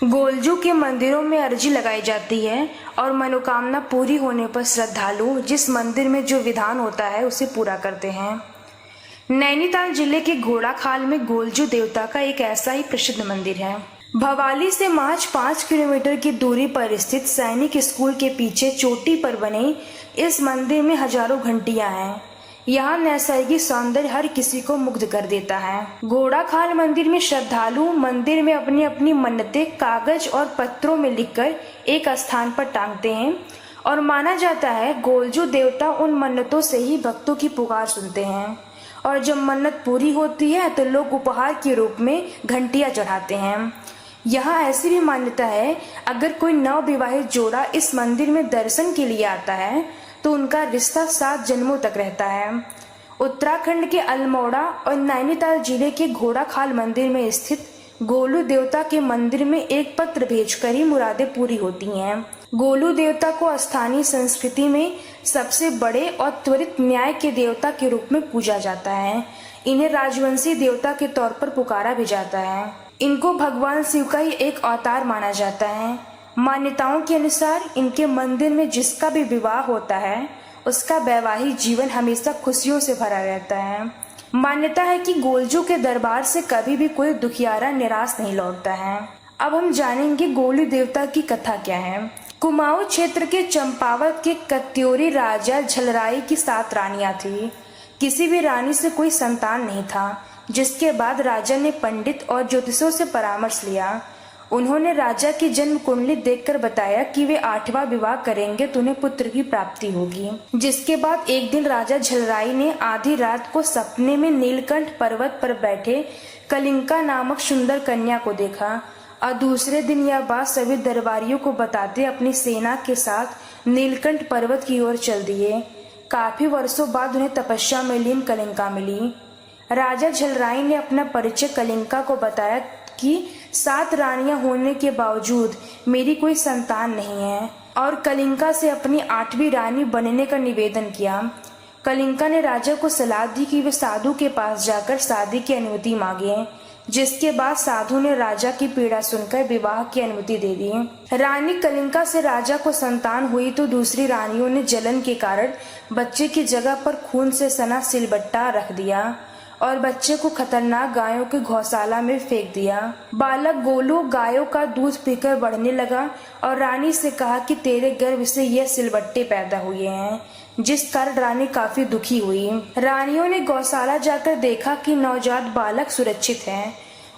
गोलजू के मंदिरों में अर्जी लगाई जाती है और मनोकामना पूरी होने पर श्रद्धालु जिस मंदिर में जो विधान होता है उसे पूरा करते हैं। नैनीताल जिले के घोड़ाखाल में गोलजू देवता का एक ऐसा ही प्रसिद्ध मंदिर है। भवाली से महज 5 किलोमीटर की दूरी पर स्थित सैनिक स्कूल के पीछे चोटी पर बने इस मंदिर में हजारों घंटियां हैं। यहाँ नैसर्गिक सौंदर्य हर किसी को मुग्ध कर देता है। घोड़ाखाल मंदिर में श्रद्धालु मंदिर में अपनी अपनी मन्नतें कागज और पत्रों में लिखकर एक स्थान पर टांगते हैं और माना जाता है गोलजू देवता उन मन्नतों से ही भक्तों की पुकार सुनते हैं और जब मन्नत पूरी होती है तो लोग उपहार के रूप में घंटियां चढ़ाते हैं। यहाँ ऐसी भी मान्यता है अगर कोई नवविवाहित जोड़ा इस मंदिर में दर्शन के लिए आता है तो उनका रिश्ता 7 जन्मों तक रहता है। उत्तराखंड के अल्मोड़ा और नैनीताल जिले के घोड़ाखाल मंदिर में स्थित गोलू देवता के मंदिर में एक पत्र भेजकर ही मुरादें पूरी होती हैं। गोलू देवता को स्थानीय संस्कृति में सबसे बड़े और त्वरित न्याय के देवता के रूप में पूजा जाता है। इन्हें राजवंशी देवता के तौर पर पुकारा भी जाता है। इनको भगवान शिव का ही एक अवतार माना जाता है। मान्यताओं के अनुसार इनके मंदिर में जिसका भी विवाह होता है उसका वैवाहिक जीवन हमेशा खुशियों से भरा रहता है। मान्यता है कि गोलजू के दरबार से कभी भी कोई दुखियारा निराश नहीं लौटता है। अब हम जानेंगे गोलू देवता की कथा क्या है। कुमाऊं क्षेत्र के चंपावत के कत्यूरी राजा झलराई की 7 रानियां थी। किसी भी रानी से कोई संतान नहीं था, जिसके बाद राजा ने पंडित और ज्योतिषों से परामर्श लिया। उन्होंने राजा की जन्म कुंडली देखकर बताया कि वे 8वां विवाह करेंगे तो उन्हें पुत्र की प्राप्ति होगी। जिसके बाद एक दिन राजा झलराई ने आधी रात को सपने में नीलकंठ पर्वत पर बैठे कलिंका नामक सुंदर कन्या को देखा और दूसरे दिन यह बात सभी दरबारियों को बताते अपनी सेना के साथ नीलकंठ पर्वत की ओर चल दिए। काफी वर्षों बाद उन्हें तपस्या में लीन कलिंका मिली। राजा झलराई ने अपना परिचय कलिंका को बताया कि 7 रानियां होने के बावजूद मेरी कोई संतान नहीं है और कलिंका से अपनी 8वीं रानी बनने का निवेदन किया। कलिंका ने राजा को सलाह दी कि वे साधु के पास जाकर शादी की अनुमति मांगे, जिसके बाद साधु ने राजा की पीड़ा सुनकर विवाह की अनुमति दे दी। रानी कलिंका से राजा को संतान हुई तो दूसरी रानियों ने जलन के कारण बच्चे की जगह पर खून से सना सिलबट्टा रख दिया और बच्चे को खतरनाक गायों के गौशाला में फेंक दिया। बालक गोलू गायों का दूध पीकर बढ़ने लगा और रानी से कहा कि तेरे गर्भ से यह सिलबट्टे पैदा हुए हैं, जिस कारण रानी काफी दुखी हुई। रानियों ने गौशाला जाकर देखा कि नवजात बालक सुरक्षित है।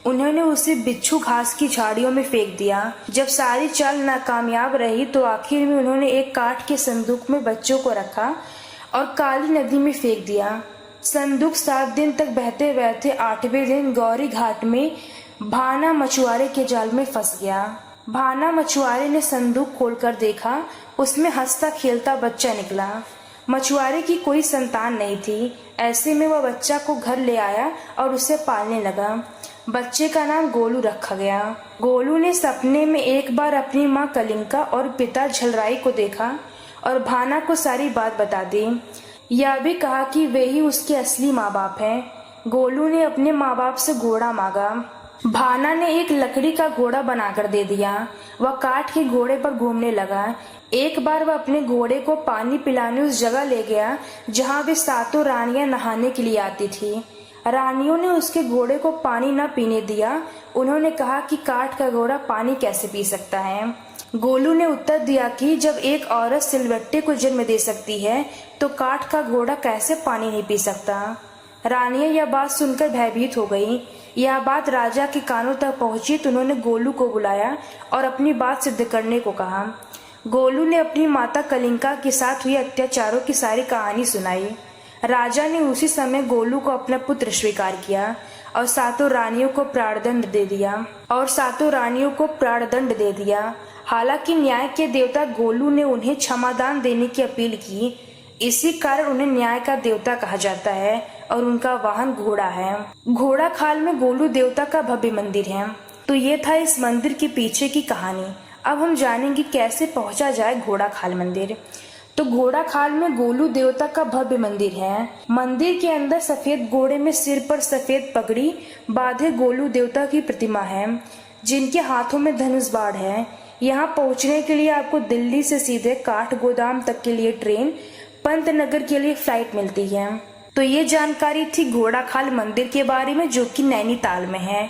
उन्होंने उसे बिच्छू घास की झाड़ियों में फेंक दिया। जब सारी चाल नाकामयाब रही तो आखिर में उन्होंने एक काठ के संदूक में बच्चों को रखा और काली नदी में फेंक दिया। संदूक 7 दिन तक बहते बहते 8वें दिन गौरी घाट में भाना मछुआरे के जाल में फंस गया। भाना मछुआरे ने संदूक खोलकर देखा, उसमें हंसता खेलता बच्चा निकला। मछुआरे की कोई संतान नहीं थी। ऐसे में वह बच्चा को घर ले आया और उसे पालने लगा। बच्चे का नाम गोलू रखा गया। गोलू ने सपने में एक बार अपनी माँ कलिंका और पिता झलराई को देखा और भाना को सारी बात बता दी। यह भी कहा कि वे ही उसके असली माँ बाप हैं। गोलू ने अपने माँ बाप से घोड़ा मांगा। भाना ने एक लकड़ी का घोड़ा बनाकर दे दिया। वह काठ के घोड़े पर घूमने लगा। एक बार वह अपने घोड़े को पानी पिलाने उस जगह ले गया जहाँ वे 7 रानियां नहाने के लिए आती थी। रानियों ने उसके घोड़े को पानी न पीने दिया। उन्होंने कहा कि काठ का घोड़ा पानी कैसे पी सकता है। गोलू ने उत्तर दिया कि जब एक औरत सिलबट्टे को जन्म दे सकती है तो काठ का घोड़ा कैसे पानी नहीं पी सकता। रानियां यह बात सुनकर भयभीत हो गई। यह बात राजा के कानों तक पहुंची तो उन्होंने गोलू को बुलाया और अपनी बात सिद्ध करने को कहा। गोलू ने अपनी माता कलिंका के साथ हुए अत्याचारों की सारी कहानी सुनाई। राजा ने उसी समय गोलू को अपना पुत्र स्वीकार किया और 7 रानियों को प्राणदंड दे दिया। हालांकि न्याय के देवता गोलू ने उन्हें क्षमादान देने की अपील की। इसी कारण उन्हें न्याय का देवता कहा जाता है और उनका वाहन घोड़ा है। घोड़ाखाल में गोलू देवता का भव्य मंदिर है। तो ये था इस मंदिर के पीछे की कहानी। अब हम जानेंगे कैसे पहुंचा जाए घोड़ाखाल मंदिर। तो घोड़ाखाल में गोलू देवता का भव्य मंदिर है। मंदिर के अंदर सफेद घोड़े में सिर पर सफेद पगड़ी बांधे गोलू देवता की प्रतिमा है। जिनके हाथों में धनुष बाण है। यहाँ पहुँचने के लिए आपको दिल्ली से सीधे काठगोदाम तक के लिए ट्रेन, पंतनगर के लिए फ्लाइट मिलती है। तो ये जानकारी थी घोड़ाखाल मंदिर के बारे में, जो कि नैनीताल में है।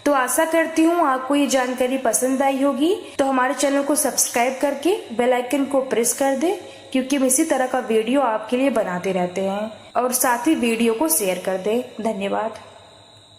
तो आशा करती हूँ आपको ये जानकारी पसंद आई होगी। तो हमारे चैनल को सब्सक्राइब करके बेल आइकन को प्रेस कर दे, क्योंकि हम इसी तरह का वीडियो आपके लिए बनाते रहते हैं। और साथ ही वीडियो को शेयर कर दे। धन्यवाद।